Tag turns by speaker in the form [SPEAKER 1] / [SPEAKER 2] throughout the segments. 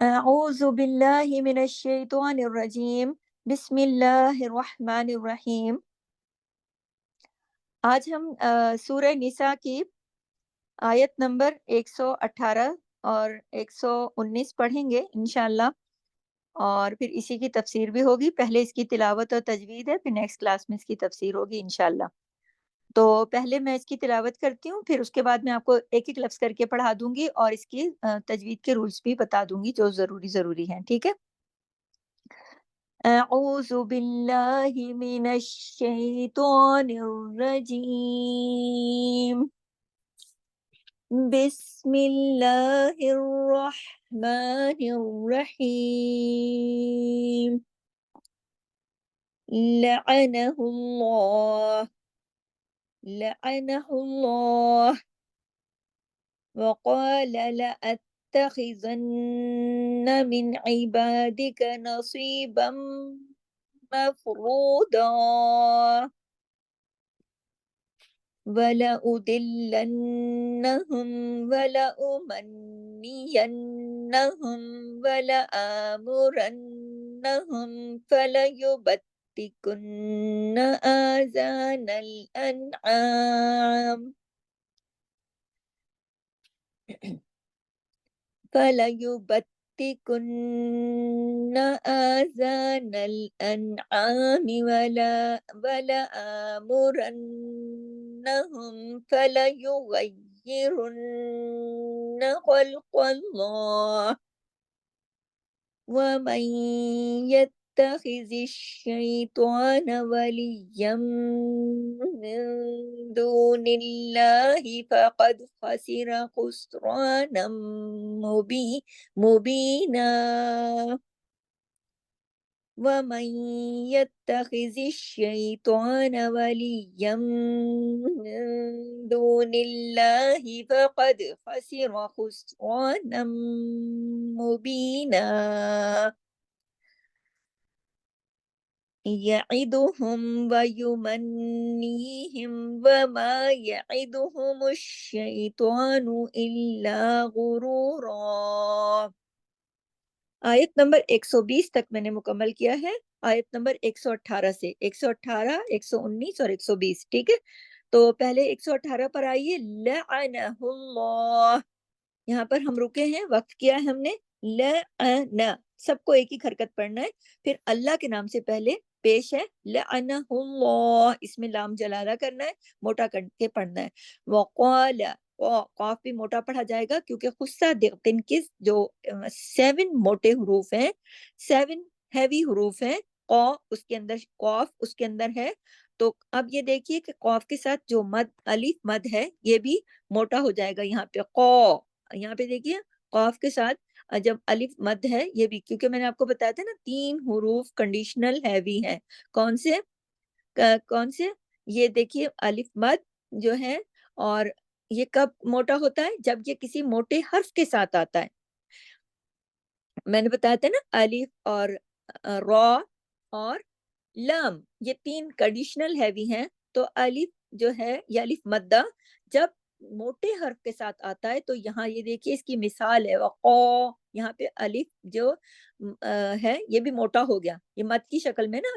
[SPEAKER 1] اعوذ باللہ من الشیطان الرجیم، بسم اللہ الرحمن الرحیم۔ آج ہم سورہ نساء کی آیت نمبر 118 اور 119 پڑھیں گے انشاءاللہ، اور پھر اسی کی تفسیر بھی ہوگی۔ پہلے اس کی تلاوت اور تجوید ہے، پھر نیکسٹ کلاس میں اس کی تفسیر ہوگی انشاءاللہ۔ تو پہلے میں اس کی تلاوت کرتی ہوں، پھر اس کے بعد میں آپ کو ایک ایک لفظ کر کے پڑھا دوں گی اور اس کی تجوید کے رولز بھی بتا دوں گی جو ضروری ہیں، ٹھیک ہے؟ اعوذ باللہ من الشیطان الرجیم، بسم اللہ الرحمن الرحیم۔ لعنہ اللہ وقال لأتخذن من عبادك نصيبا مفروضا وَلَأُضِلَّنَّهُمْ وَلَأُمَنِّيَنَّهُمْ وَلَآمُرَنَّهُمْ فَلَيُبَتِّكُنَّ آذَانَ الْأَنْعَامِ ولآمرنهم فليغيرن خلق الله ومن يتخذ الشيطان وليا من دون الله فقد خسر خسرانا مبينا ومن يتخذ الشيطان وليا من دون الله فقد خسر خسرانا مبينا يعدهم ويمنيهم وما يعدهم الشيطان إلا غرورا۔ آیت نمبر 120 تک میں نے مکمل کیا ہے، آیت نمبر 118 سے 118، 119 اور 120، ٹھیک ہے؟ تو پہلے 118 پر آئیے، لعنہ اللہ، یہاں پر ہم رکے ہیں، وقف کیا ہے ہم نے، لعنہ، سب کو ایک ہی حرکت پڑھنا ہے، پھر اللہ کے نام سے پہلے پیش ہے لعنہ اللہ، اس میں لام جلالہ کرنا ہے، موٹا کر کے پڑھنا ہے۔ وقال، قاف بھی موٹا پڑھا جائے گا کیونکہ خصہ تنکس جو 7 موٹے حروف ہیں، 7 ہیوی حروف ہیں، اس کے اندر قاف اس کے اندر ہے، تو اب یہ دیکھیے کہ قاف کے ساتھ جو مد الف مد ہے یہ بھی موٹا ہو جائے گا، یہاں پہ یہاں پہ دیکھیے قاف کے ساتھ جب الف مد ہے یہ بھی، کیونکہ میں نے آپ کو بتایا تھا نا 3 حروف کنڈیشنل ہیوی ہیں، کون سے یہ دیکھیے الف مد جو ہے، اور یہ کب موٹا ہوتا ہے؟ جب یہ کسی موٹے حرف کے ساتھ آتا ہے۔ میں نے بتایا تھا نا الف اور را اور لام، یہ 3 کنڈیشنل ہیوی ہیں، تو الف جو ہے یہ الف مدہ جب موٹے حرف کے ساتھ آتا ہے تو یہاں یہ دیکھیے اس کی مثال ہے، یہاں پہ الف جو ہے یہ بھی موٹا ہو گیا، یہ مد کی شکل میں نا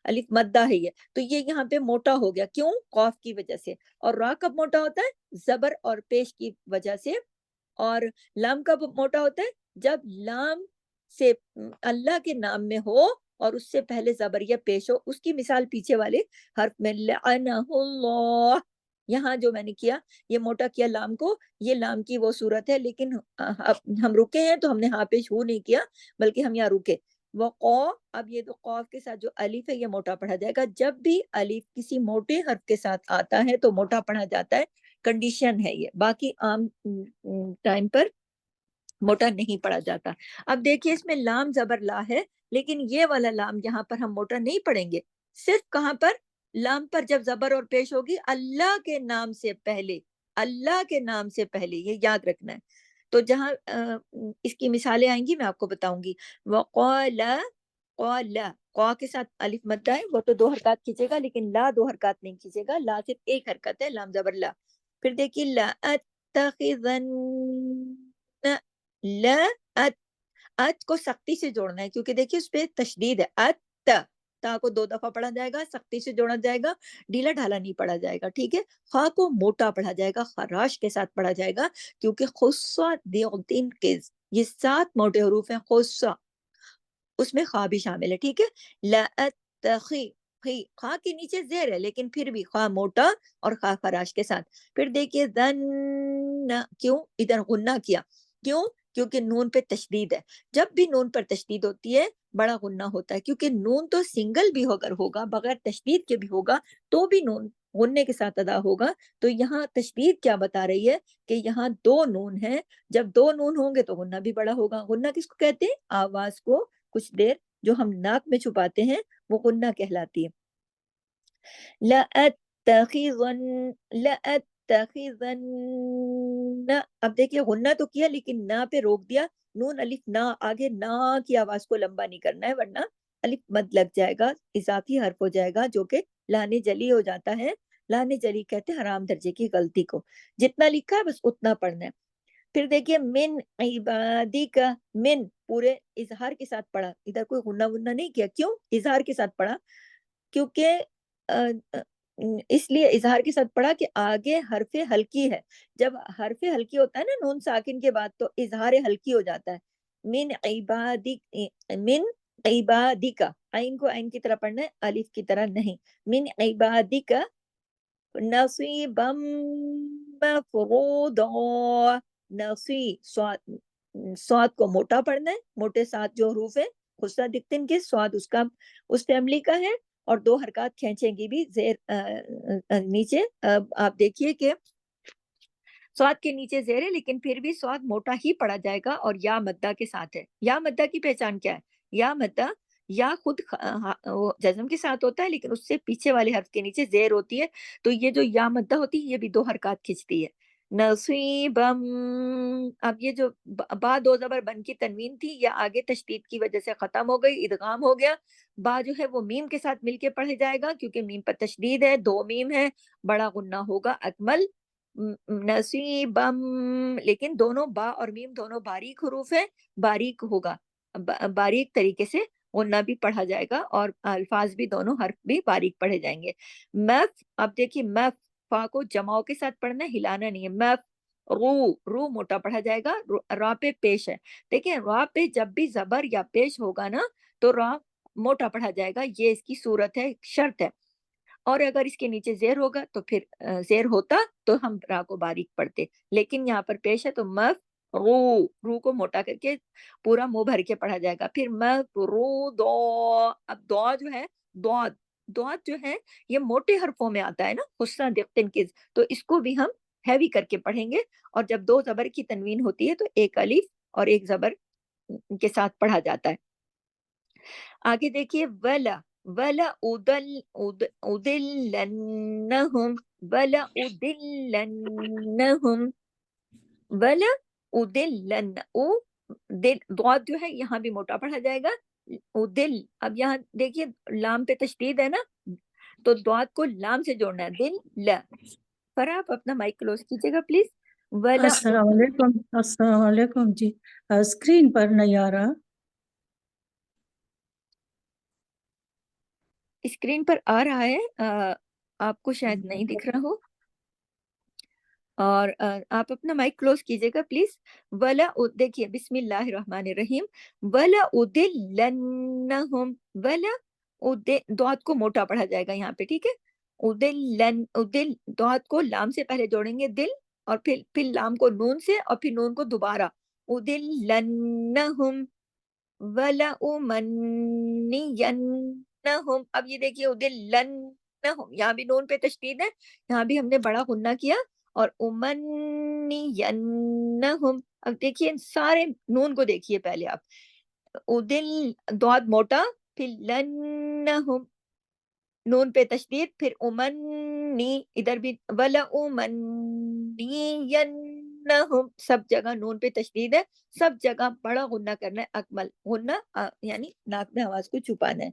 [SPEAKER 1] الف مدہ ہے یہ، تو یہ یہاں پہ موٹا ہو گیا، کیوں؟ قاف کی وجہ سے۔ اور را کب موٹا ہوتا ہے؟ زبر اور پیش کی وجہ سے۔ اور لام کب موٹا ہوتا ہے؟ جب لام سے اللہ کے نام میں ہو اور اس سے پہلے زبر یا پیش ہو، اس کی مثال پیچھے والے حرف میں لعنہ اللہ، یہاں جو میں نے کیا یہ موٹا کیا لام کو، یہ لام کی وہ صورت ہے، لیکن ہم رکے ہیں تو ہم نے ہاں پیش ہو نہیں کیا بلکہ ہم یہاں رکے۔ اب یہ تو قاف کے ساتھ جو الف ہے یہ موٹا پڑھا جائے گا، جب بھی الف کسی موٹے حرف کے ساتھ آتا ہے تو موٹا پڑھا جاتا ہے، کنڈیشن ہے یہ، باقی عام ٹائم پر موٹا نہیں پڑھا جاتا۔ اب دیکھیے اس میں لام زبر لا ہے، لیکن یہ والا لام یہاں پر ہم موٹا نہیں پڑھیں گے، صرف کہاں پر؟ لام پر جب زبر اور پیش ہوگی اللہ کے نام سے پہلے، اللہ کے نام سے پہلے، یہ یاد رکھنا ہے۔ تو جہاں اس کی مثالیں آئیں گی میں آپ کو بتاؤں گی۔ وقال، قال، قا کے ساتھ الف مدہ ہے، وہ تو 2 حرکات کھینچے گا، لیکن لا 2 حرکات نہیں کھینچے گا، لا صرف 1 حرکت ہے، لام زبر لا۔ پھر دیکھیے لا اتخذن، لا ات کو سختی سے جوڑنا ہے کیونکہ دیکھیے اس پہ تشدید ہے. ات تا کو 2 دفعہ پڑھا جائے گا, سختی سے جوڑا جائے گا, ڈھیلا ڈھالا نہیں پڑھا جائے گا, ٹھیک ہے. خا کو موٹا پڑھا جائے گا, خراش کے ساتھ پڑھا جائے گا کیونکہ خصہ دیغتن کز, یہ 7 موٹے حروف ہیں. خصہ اس میں خا بھی شامل ہے, ٹھیک ہے. لأتخی خا کے نیچے زیر ہے لیکن پھر بھی خا موٹا اور خا خراش کے ساتھ. پھر دیکھیے ذن, کیوں ادھر غنہ کیا, کیوں کیونکہ نون پہ تشدید ہے. جب بھی نون پر تشدید ہوتی ہے بڑا غنہ ہوتا ہے, کیونکہ نون تو سنگل بھی اگر ہوگا بغیر تشدید کے بھی ہوگا تو بھی نون غننے کے ساتھ ادا ہوگا. تو یہاں تشدید کیا بتا رہی ہے کہ یہاں 2 نون ہیں, جب 2 نون ہوں گے تو غنہ بھی بڑا ہوگا. غنہ کس کو کہتے ہیں؟ آواز کو کچھ دیر جو ہم ناک میں چھپاتے ہیں وہ غنہ کہلاتی ہے. لَأَتَّخِذَنَّ اب دیکھیے غنہ تو کیا لیکن نا پہ روک دیا. نون الف نا, آگے نا کی آواز کو لمبا نہیں کرنا ہے ورنہ الف مد لگ جائے گا, اضافی حرف ہو جائے گا جو کہ لانے جلی ہو جاتا ہے. لانے جلی کہتے ہیں حرام درجے کی غلطی کو. جتنا لکھا ہے بس اتنا پڑھنا ہے. پھر دیکھیے من عبادی کا, من پورے اظہار کے ساتھ پڑھا, ادھر کوئی غنہ ونہ نہیں کیا. کیوں اظہار کے ساتھ پڑھا؟ کیونکہ اس لیے اظہار کے ساتھ پڑھا کہ آگے حرف ہلکی ہے. جب حرف ہلکی ہوتا ہے نا نون ساکن کے بعد تو اظہار ہلکی ہو جاتا ہے. من عبادی کا, عین کو عین کی طرح پڑھنا ہے, الف کی طرح نہیں. من عبادی کا نصیبا مفروضا, سواد کو موٹا پڑھنا ہے, موٹے 7 جو حروف ہیں خصہ دکھتن کے, سواد اس کا اس فیملی کا ہے, اور 2 حرکات کھینچیں گی بھی زیر نیچے. آپ دیکھیے کہ سواد کے نیچے زیر ہے لیکن پھر بھی سواد موٹا ہی پڑا جائے گا اور یا مدہ کے ساتھ ہے. یا مدہ کی پہچان کیا ہے؟ یا مدہ یا خود جزم کے ساتھ ہوتا ہے لیکن اس سے پیچھے والے حرف کے نیچے زیر ہوتی ہے. تو یہ جو یا مدہ ہوتی ہے یہ بھی 2 حرکات کھینچتی ہے. نصیبم, اب یہ جو با 2 زبر بن کی تنوین تھی یا آگے تشدید کی وجہ سے ختم ہو گئی, ادغام ہو گیا. با جو ہے وہ میم کے ساتھ مل کے پڑھے جائے گا کیونکہ میم پر تشدید ہے, 2 میم ہے, بڑا غنہ ہوگا. اکمل نصیبم, لیکن دونوں با اور میم دونوں باریک حروف ہیں, باریک ہوگا, باریک طریقے سے غنہ بھی پڑھا جائے گا اور الفاظ بھی دونوں حرف بھی باریک پڑھے جائیں گے. مف, اب دیکھیے مف فا کو جماؤ کے ساتھ پڑھنا ہے, ہلانا نہیں ہے. مف رو موٹا پڑھا جائے گا, را پہ پیش ہے. دیکھیں را پہ جب بھی زبر یا پیش ہوگا نا تو را موٹا پڑھا جائے گا, یہ اس کی صورت ہے, شرط ہے. اور اگر اس کے نیچے زیر ہوگا تو پھر زیر ہوتا تو ہم را کو باریک پڑھتے, لیکن یہاں پر پیش ہے تو مف رو کو موٹا کر کے پورا منہ بھر کے پڑھا جائے گا. پھر مف رو دو, اب دو جو ہے دعات جو ہے یہ موٹے حرفوں میں آتا ہے نا, حسنہ دقتن کز, تو اس کو بھی ہم ہیوی کر کے پڑھیں گے. اور جب 2 زبر کی تنوین ہوتی ہے تو ایک الف اور ایک زبر کے ساتھ پڑھا جاتا ہے. آگے دیکھیے ولا ادلنہم ضاد جو ہے یہاں بھی موٹا پڑھا جائے گا. ادل, اب یہاں دیکھیے لام پہ تشدید ہے نا تو ضاد کو لام سے جوڑنا ہے. دل لا, پر آپ اپنا مائک کلوز کیجیے گا پلیز. ولا
[SPEAKER 2] السلام علیکم جی, اسکرین پر نہیں آ رہا.
[SPEAKER 1] اسکرین پر آ رہا ہے, آپ کو شاید نہیں دکھ رہا ہو, اور آپ اپنا مائک کلوز کیجیے گا پلیز. ولا, دیکھیے بسم اللہ الرحمن الرحیم, ولا ادلنہم, ولا ضاد کو موٹا پڑھا جائے گا یہاں پہ, ٹھیک ہے. ادل ضاد کو لام سے پہلے جوڑیں گے دل, اور پھر لام کو نون سے, اور پھر نون کو دوبارہ ادلنہم ولا امنینہم. اب یہ دیکھیے ادلنہم, یہاں بھی نون پہ تشدید ہے, یہاں بھی ہم نے بڑا غنہ کیا. اور امنینہم, اب دیکھیے سارے نون کو دیکھیے پہلے آپ, ادل ضاد موٹا, پھر لنہم نون پہ تشدید, پھر امنی, ادھر بھی ولا امنینہم, سب جگہ نون پہ تشدید ہے, سب جگہ بڑا غنہ کرنا ہے. اکمل غنہ یعنی ناک میں آواز کو چھپانا ہے.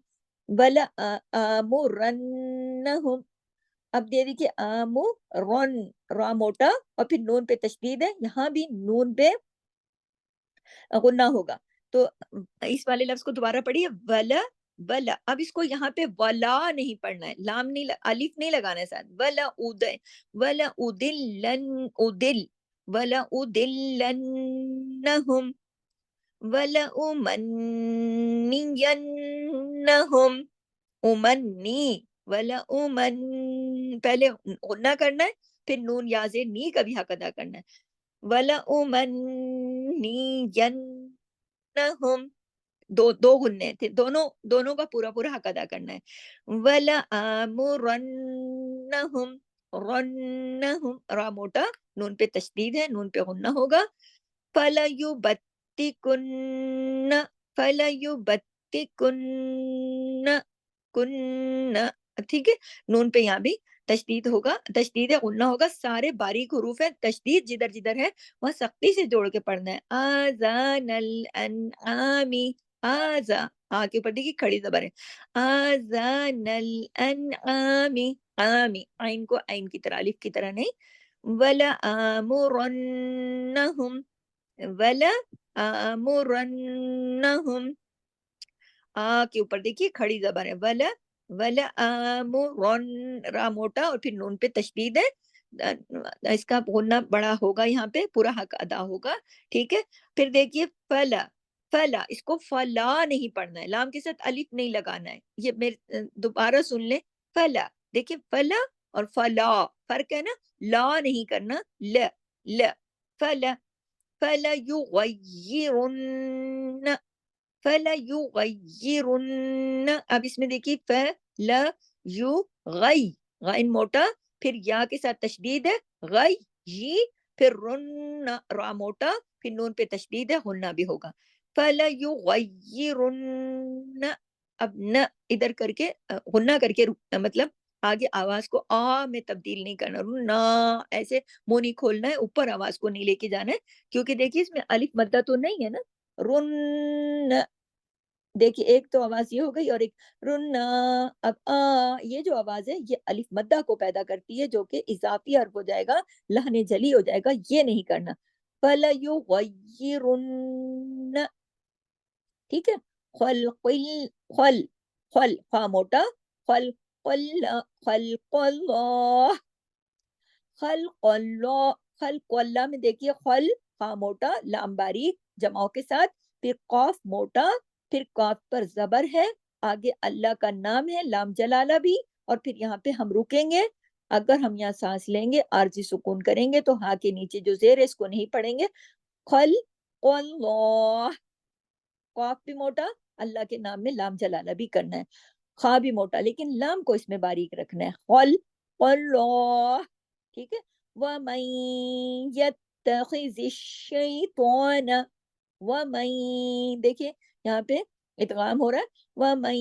[SPEAKER 1] ولا آمرنہم, اب دے دیکھیے آمرن, را موٹا اور پھر نون پہ تشدید ہے, یہاں بھی نون پہ غنہ ہوگا. تو اس والے لفظ کو دوبارہ پڑھیے، ولا ولا. اب اس کو یہاں پہ ولا نہیں پڑھنا ہے، لام نہیں، الف نہیں لگانا ہے ساتھ. ولا ولا ادلن ادل ولا ادلنہم ولا امنینہم امنی ولا امن. پہلے غنہ کرنا ہے، پھر نون یازے نی کا بھی حق ادا کرنا ہے. ولا امنینہم، دو غنے تھے، دونوں کا پورا حق ادا کرنا ہے. ولا آمرنہم رنہم، را موٹا، نون پہ تشدید ہے، نون پہ غنہ ہوگا. فَلَيُبَتِّكُنَّ فَلَيُبَتِّكُنَّ کن، ٹھیک ہے. نون پہ یہاں بھی تشدید ہوگا، تشدید ہے، غنہ ہوگا. سارے باریک حروف ہیں، تشدید جدھر جدھر ہے وہاں سختی سے جوڑ کے پڑھنا ہے. آذان الانعامی، آزا، آ کے اوپر دیکھیے کھڑی زبر ہے. آذان الانعامی، آمی، عین کو عین کی طرح، الف کی طرح نہیں. ولا آمرنہم ولا آمرنہم، آ کے اوپر دیکھیے کھڑی زبر ہے. ولا ولا آمرن، را موٹا اور پھر نون پہ تشدید ہے. اس کا غنہ بڑا ہوگا، یہاں پہ پورا حق ادا ہوگا. ٹھیک ہے. پھر دیکھیے فلا فلا، اس کو فلا نہیں پڑھنا ہے، لام کے ساتھ الف نہیں لگانا ہے. یہ میرے دوبارہ سن لیں. فلا، دیکھیے فلا اور فلا فرق ہے نا، لا نہیں کرنا، ل ل. فلا فلا یغیرن فَلَيُغَيِّرُنَّ. اب اس میں دیکھیے غئی، غین موٹا، پھر یا کے ساتھ تشدید ہے، غئی یہ، پھر رن، را موٹا، پھر نون پہ تشدید ہے، غنہ بھی ہوگا. فَلَيُغَيِّرُنَّ. اب نہ ادھر کر کے غنہ کر کے رکنا، مطلب آگے آواز کو آ میں تبدیل نہیں کرنا، رنا ایسے منہ نہیں کھولنا ہے، اوپر آواز کو نہیں لے کے جانا ہے، کیونکہ دیکھیے اس میں الف مدہ تو نہیں ہے نا. رن، دیکھیے ایک تو آواز یہ ہو گئی اور ایک رنا. اب یہ جو آواز ہے یہ الف مدہ کو پیدا کرتی ہے، جو کہ اضافی حرف ہو جائے گا، لہن جلی ہو جائے گا، یہ نہیں کرنا. فَلَيُغَيِّرُنَّ، ٹھیک ہے. خلق خل خل، خا موٹا، خلق خلق اللہ خلق اللہ. خلق اللہ میں دیکھیے خل، خا موٹا، لام باریک جماؤ کے ساتھ، پھر قاف موٹا، پھر قاف پر زبر ہے، آگے اللہ کا نام ہے، لام جلالہ بھی، اور پھر یہاں پہ ہم رکیں گے. اگر ہم یہاں سانس لیں گے، عارضی سکون کریں گے، تو ہاں کے نیچے جو زیر ہے اس کو نہیں پڑھیں گے. خلق اللہ، قاف بھی موٹا، اللہ کے نام میں لام جلالہ بھی کرنا ہے، خا بھی موٹا، لیکن لام کو اس میں باریک رکھنا ہے. خلق اللہ، ٹھیک ہے. وَمَن يَتَّخِذِ الشَّيْطَانَ، وَمَن، دیکھیے یہاں پہ ادغام ہو رہا ہے. وَمَن،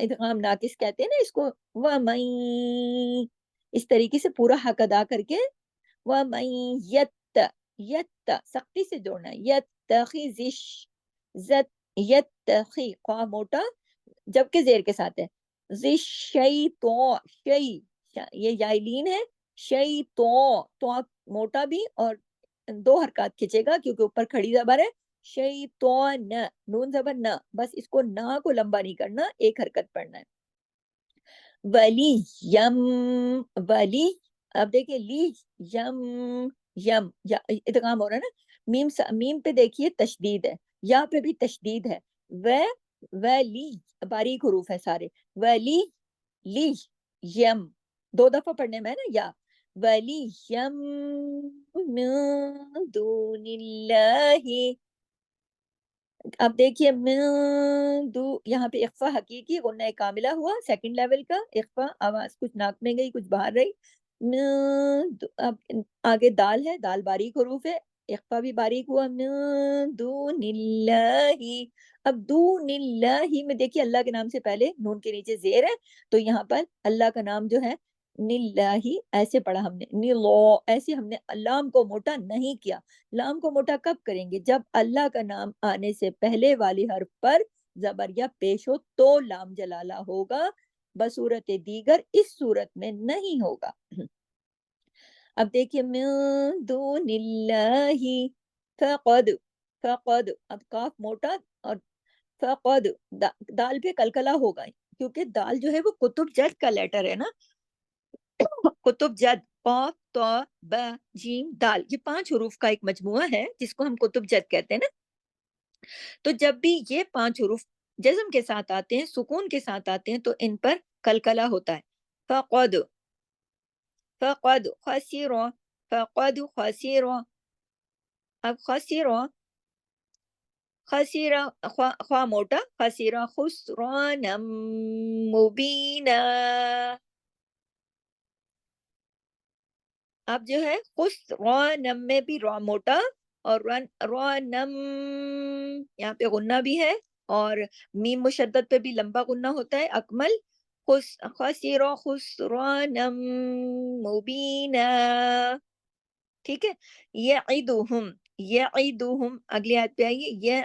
[SPEAKER 1] ادغام ناقص کہتے ہیں نا اس کو. وَمَن، اس طریقے سے پورا حق ادا کر کے. وَمَن یت، سختی سے جوڑنا ہے. یتخذ، یتخی، قاف موٹا جبکہ زیر کے ساتھ ہے. شیطان، شی، یہ یائلین ہے. شیطان، تو موٹا بھی اور دو حرکات کھچے گا کیونکہ اوپر کھڑی زبر ہے. شیطان، نون زبر نہ، بس اس کو نہ کو لمبا نہیں کرنا، ایک حرکت پڑھنا ہے. ولی یم، ولی، اب دیکھیے لی یم، یم ادغام ہو رہا ہے نا. میم پہ دیکھیے تشدید ہے، یا پہ بھی تشدید ہے. ولی، باریک حروف ہے سارے. ولی لی یم، دو دفعہ پڑھنے میں ہے نا یا. ولی یم من دون اللہ. اب دیکھیے یہاں پہ اخفا حقیقی غنہ کاملہ ہوا، سیکنڈ لیول کا اخفا، آواز کچھ ناک میں گئی کچھ باہر رہی. اب آگے دال ہے، دال باریک حروف ہے، اخفا بھی باریک ہوا. من دون اللہ. اب دون اللہ میں دیکھیے اللہ کے نام سے پہلے نون کے نیچے زیر ہے، تو یہاں پر اللہ کا نام جو ہے نلہی ایسے پڑھا ہم نے، نیلو ایسے ہم نے لام کو موٹا نہیں کیا. لام کو موٹا کب کریں گے؟ جب اللہ کا نام آنے سے پہلے والی حرف پر زبر یا پیش ہو تو لام جلالہ ہوگا، بصورت دیگر اس صورت میں نہیں ہوگا. اب دیکھیے من دون اللہ، فقد، فقد، اب کاف موٹا اور فقد دال پہ کلکلا ہوگا کیونکہ دال جو ہے وہ کتب جد کا لیٹر ہے نا. کتب جد قاف تو ب جیم دال، یہ 5 حروف کا ایک مجموعہ ہے جس کو ہم کتب جد کہتے ہیں نا. تو جب بھی یہ 5 حروف جزم کے ساتھ آتے ہیں، سکون کے ساتھ آتے ہیں، تو ان پر کلکلا ہوتا ہے. فقد، فقد خسر، فقد خسر. اب خسر، خسر خواہ موٹا، خسر خسرانا مبینا. اب جو ہے خسرانم میں بھی را موٹا اور رانم، یہاں پہ غنہ بھی ہے اور میم مشدد پہ بھی لمبا غنہ ہوتا ہے اکمل. خسر خسرانم مبینا. ٹھیک ہے. یعدہم، یعدہم اگلی آیت پہ آئیے.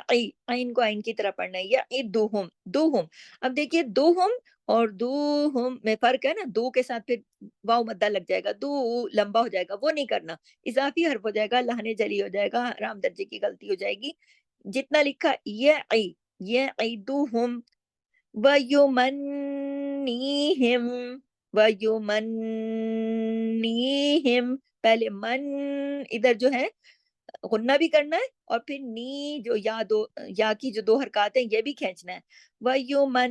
[SPEAKER 1] عین کو عین کی طرح پڑھنا ہے. یعدہم دوہم. اب دیکھیے دوہم اور دوہم میں فرق ہے نا. دو کے ساتھ پھر واو مدہ لگ جائے گا، دو لمبا ہو جائے گا، وہ نہیں کرنا. اضافی حرف ہو جائے گا، لہنے جلی ہو جائے گا، رام درجے کی غلطی ہو جائے گی. جتنا لکھا یعدہم وَيُمَنِّيهِمْ، وَيُمَنِّيهِمْ. پہلے من ادھر جو ہے غنہ بھی کرنا ہے اور پھر نی جو یا کی جو 2 حرکات ہیں یہ بھی کھینچنا ہے. وَيُمَنِّيهِمْ.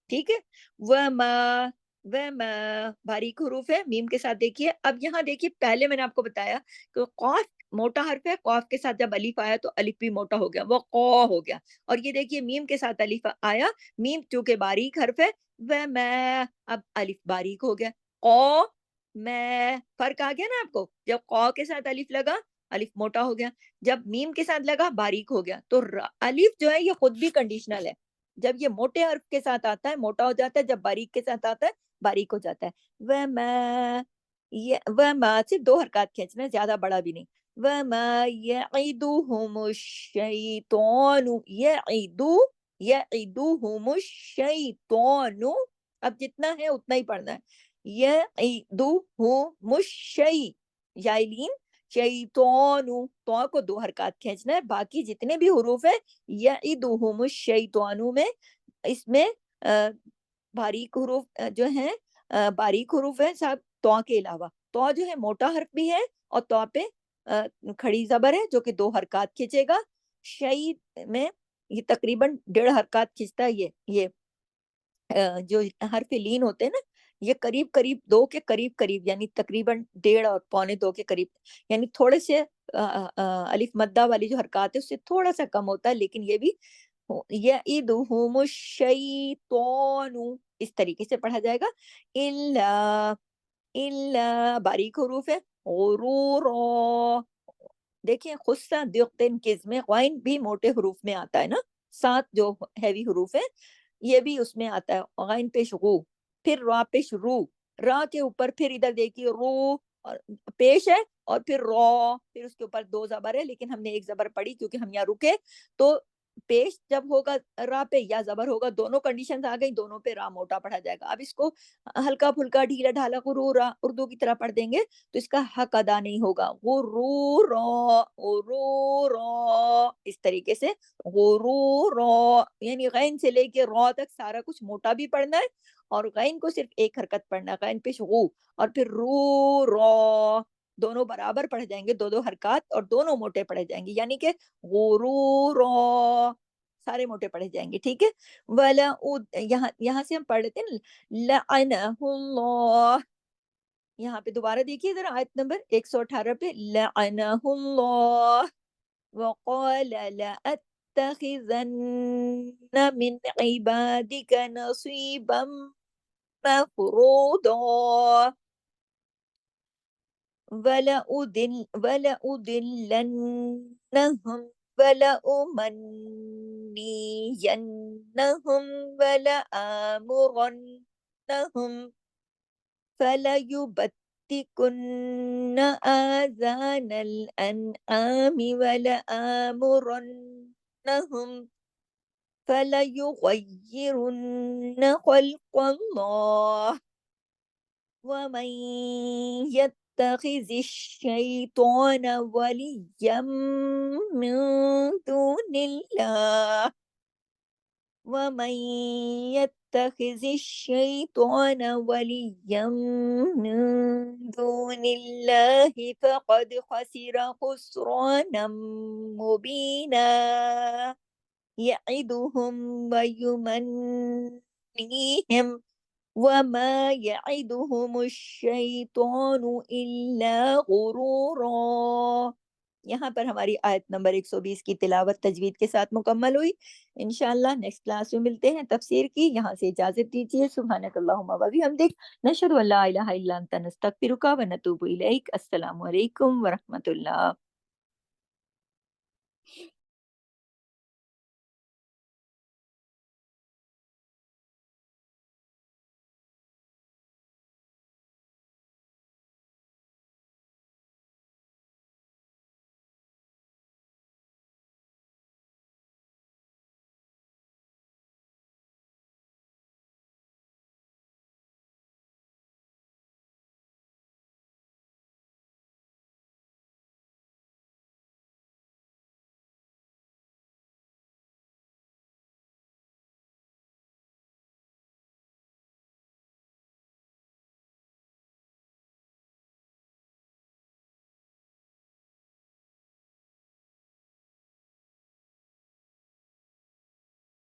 [SPEAKER 1] ٹھیک ہے. وَمَا، وَمَا باریک حروف ہے میم کے ساتھ. دیکھیے اب یہاں دیکھیے پہلے میں نے آپ کو بتایا کہ قاف موٹا حرف ہے، قاف کے ساتھ جب الف آیا تو الف بھی موٹا ہو گیا، وہ قا ہو گیا. اور یہ دیکھیے میم کے ساتھ الف آیا، میم چونکہ باریک حرف ہے، وَمَا اب الف باریک ہو گیا. قا میں فرق آ گیا نا آپ کو. جب قا کے ساتھ الف لگا الف موٹا ہو گیا، جب میم کے ساتھ لگا باریک ہو گیا. تو الف جو ہے یہ خود بھی کنڈیشنل ہے. جب یہ موٹے حرف کے ساتھ آتا ہے موٹا ہو جاتا ہے، جب باریک کے ساتھ آتا ہے باریک ہو جاتا ہے. وَمَا، یہ وَمَا صرف 2 حرکات کھینچنا ہے، زیادہ بڑا بھی نہیں. وَمَا يَعِدُهُمُ الشَّيْطَانُ، يَعِدُهُمُ الشَّيْطَانُ. اب جتنا ہے اتنا ہی پڑھنا ہے. يَعِدُهُمُ یائلین شیطان، تو کو 2 حرکات کھینچنا ہے. باقی جتنے بھی حروف ہیں یعدہم الشیطان میں، اس میں باریک حروف جو ہیں باریک حروف ہیں صاحب تو کے علاوہ. تو جو ہے موٹا حرف بھی ہے اور تو پہ کھڑی زبر ہے جو کہ 2 حرکات کھینچے گا. شعید میں یہ تقریباً 1.5 حرکات کھینچتا ہے. یہ جو حرف لین ہوتے ہیں نا یہ قریب قریب 2 کے قریب قریب، یعنی تقریباً 1.5 اور 1.25 کے قریب، یعنی تھوڑے سے الف مدہ والی جو حرکات ہے اس سے تھوڑا سا کم ہوتا ہے، لیکن یہ بھی یعدہم الشیطان اس طریقے سے پڑھا جائے گا. الا، الا باریک حروف ہے. غرورا، دیکھیں خصہ دقتن کز میں غائن بھی موٹے حروف میں آتا ہے نا. 7 جو ہیوی حروف ہیں یہ بھی اس میں آتا ہے. غائن پیش غو، پھر را پیش رو، را کے اوپر پھر ادھر دیکھیے رو اور پیش ہے اور پھر را، پھر اس کے اوپر 2 زبر ہے لیکن ہم نے 1 زبر پڑھی کیونکہ ہم یہاں رکے. تو پیش جب ہوگا را پہ یا زبر ہوگا، دونوں کنڈیشنز آ گئی، دونوں پہ را موٹا پڑھا جائے گا. اب اس کو ہلکا پھلکا ڈھیلا ڈھالا غرورا اردو کی طرح پڑھ دیں گے تو اس کا حق ادا نہیں ہوگا. غرورا، غرورا اس طریقے سے. غرورا یعنی غین سے لے کے را تک سارا کچھ موٹا بھی پڑھنا ہے اور غین کو صرف 1 حرکت پڑھنا ہے. غین پیش غو اور پھر رو را، دونوں برابر پڑھ جائیں گے، 2 حرکات اور دونوں موٹے پڑھے جائیں گے، یعنی کہ غرورا سارے موٹے پڑھے جائیں گے. ٹھیک ہے. ولا یہاں سے ہم پڑھ لیتے ہیں لعنہ اللہ. یہاں پہ دوبارہ دیکھیے ذرا آیت نمبر 118 پہ. لعنہ اللہ وقال لأتخذن من عبادك نصيبا مفروضا وَلَأُضِلَّنَّهُمْ وَلَأُمَنِّيَنَّهُمْ وَلَآمُرَنَّهُمْ فَلَيُبَتِّكُنَّ آذَانَ الْأَنْعَامِ وَلَآمُرَنَّهُمْ فَلَيُغَيِّرُنَّ خَلْقَ اللَّهِ وَمَن يتخذ الشيطان وليا من دون الله ومن يتخذ الشيطان وليا من دون الله فقد خسر خسرانا مبينا يعدهم ويمنيهم وما يعدهم الشیطان الا غرورا۔ یہاں پر ہماری آیت نمبر 120 کی تلاوت تجوید کے ساتھ مکمل ہوئی۔ انشاءاللہ نیکسٹ کلاس میں ملتے ہیں تفسیر کی۔ یہاں سے اجازت دیجیے۔ سبحانک اللہم و بحمدک، نشہد ان لا الہ الا انت، نستغفرک و نتوب الیک۔ السلام علیکم ورحمۃ اللہ۔